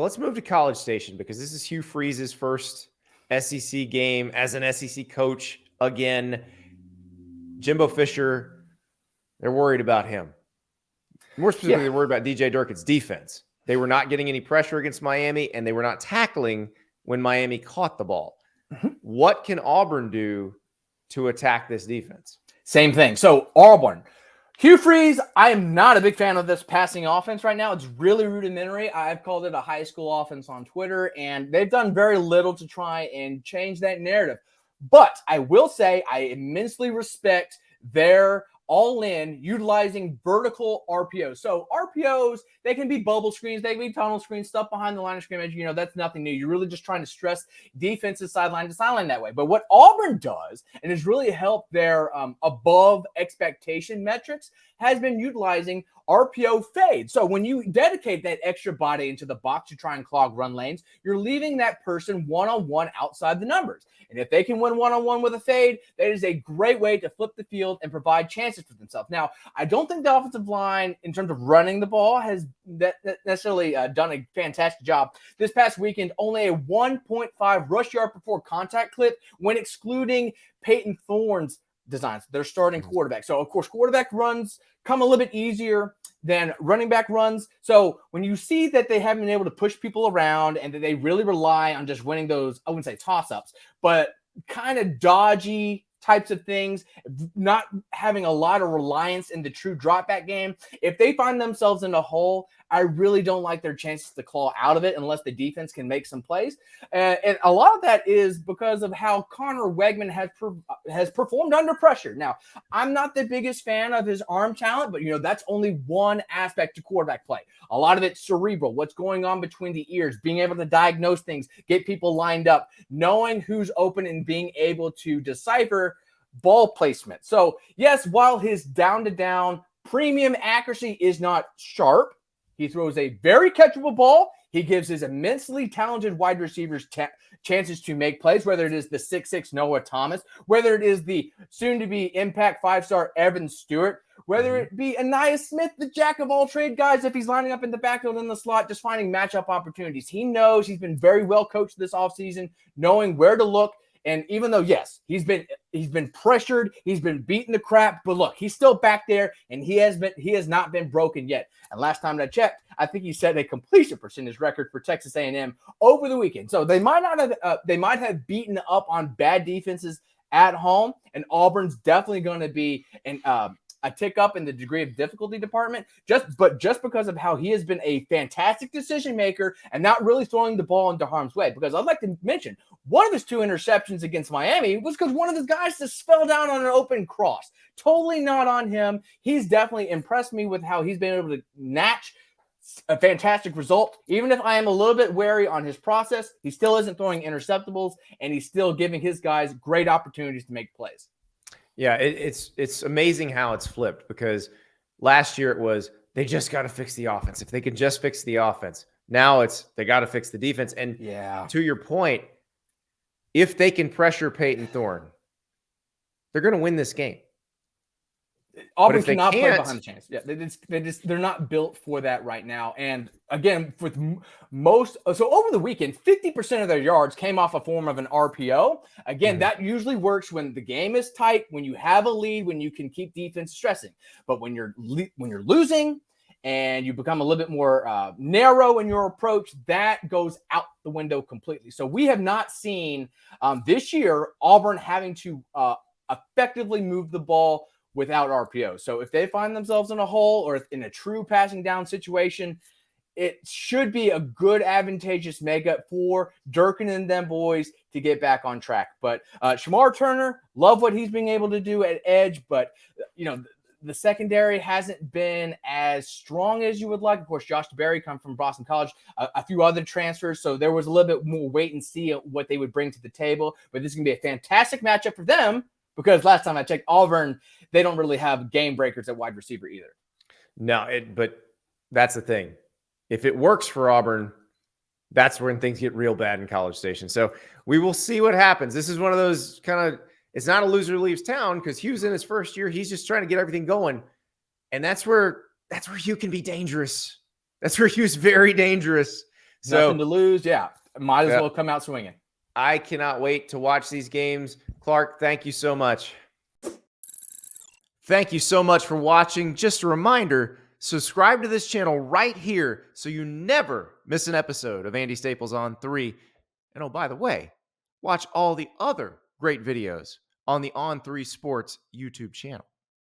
Let's move to College Station because this is Hugh Freeze's first SEC game as an SEC coach again. Jimbo Fisher, they're worried about him. More specifically, they're worried about DJ Durkin's defense. They were not getting any pressure against Miami, and they were not tackling when Miami caught the ball. What can Auburn do to attack this defense? Same thing. So Auburn. Hugh Freeze, I am not a big fan of this passing offense right now. It's really rudimentary. I've called it a high school offense on Twitter, and they've done very little to try and change that narrative. But I will say I immensely respect their all-in utilizing vertical RPOs. So RPOs, they can be bubble screens, they can be tunnel screens, stuff behind the line of scrimmage. You know, that's nothing new. You're really just trying to stress defenses sideline to sideline that way. But what Auburn does, and has really helped their above expectation metrics, has been utilizing RPO fade. So when you dedicate that extra body into the box to try and clog run lanes, you're leaving that person one-on-one outside the numbers. And if they can win one-on-one with a fade, that is a great way to flip the field and provide chances for themselves. Now, I don't think the offensive line, in terms of running the ball, has necessarily done a fantastic job. This past weekend, only a 1.5 rush yard before contact clip when excluding Peyton Thorne's designs, their starting quarterback. So, of course, quarterback runs come a little bit easier than running back runs. So when you see that they haven't been able to push people around and that they really rely on just winning those, I wouldn't say toss-ups, but kind of dodgy types of things, not having a lot of reliance in the true drop back game. If they find themselves in a hole, I really don't like their chances to claw out of it unless the defense can make some plays. And a lot of that is because of how Connor Wegman has performed under pressure. Now, I'm not the biggest fan of his arm talent, but, you know, that's only one aspect to quarterback play. A lot of it's cerebral, what's going on between the ears, being able to diagnose things, get people lined up, knowing who's open and being able to decipher ball placement. So, yes, while his down-to-down premium accuracy is not sharp, he throws a very catchable ball. He gives his immensely talented wide receivers chances to make plays, whether it is the 6'6" Noah Thomas, whether it is the soon-to-be impact five-star Evan Stewart, whether it be Anais Smith, the jack-of-all-trade guys, if he's lining up in the backfield in the slot, just finding matchup opportunities. He knows he's been very well coached this offseason, knowing where to look. And even though, yes, he's been pressured, he's been beaten to crap, but look, he's still back there, and he has not been broken yet. And last time I checked, I think he set a completion percentage record for Texas A&M over the weekend. So they might have beaten up on bad defenses at home, and Auburn's definitely going to be a tick up in the degree of difficulty department, just because of how he has been a fantastic decision maker and not really throwing the ball into harm's way. Because I'd like to mention, one of his 2 interceptions against Miami was because one of his guys just fell down on an open cross. Totally not on him. He's definitely impressed me with how he's been able to match a fantastic result. Even if I am a little bit wary on his process, he still isn't throwing interceptables, and he's still giving his guys great opportunities to make plays. Yeah, it's amazing how it's flipped, because last year it was they just got to fix the offense. If they could just fix the offense. Now it's they got to fix the defense. And to your point, if they can pressure Peyton Thorne, they're going to win this game. Auburn cannot play behind the chains. Yeah, they're not built for that right now. And again, with so over the weekend, 50% of their yards came off a form of an RPO. Again, that usually works when the game is tight, when you have a lead, when you can keep defense stressing. But when you're losing and you become a little bit more narrow in your approach, that goes out the window completely. So we have not seen this year Auburn having to effectively move the ball without RPO. So if they find themselves in a hole or in a true passing down situation, it should be a good advantageous makeup for Durkin and them boys to get back on track. But Shamar Turner, love what he's being able to do at edge, but you know, the secondary hasn't been as strong as you would like. Of course, Josh DeBerry come from Boston College, a few other transfers, so there was a little bit more wait and see what they would bring to the table. But this is going to be a fantastic matchup for them, because last time I checked, Auburn, they don't really have game breakers at wide receiver either. No, but that's the thing. If it works for Auburn, that's when things get real bad in College Station. So we will see what happens. This is one of those kind of, it's not a loser leaves town, because Hugh's in his first year. He's just trying to get everything going. And that's where Hugh can be dangerous. That's where Hugh's very dangerous. Nothing So to lose. Yeah. Might as yeah, well come out swinging. I cannot wait to watch these games. Clark, thank you so much. Thank you so much for watching. Just a reminder, subscribe to this channel right here so you never miss an episode of Andy Staples on 3. And oh, by the way, watch all the other great videos on the On3 Sports YouTube channel.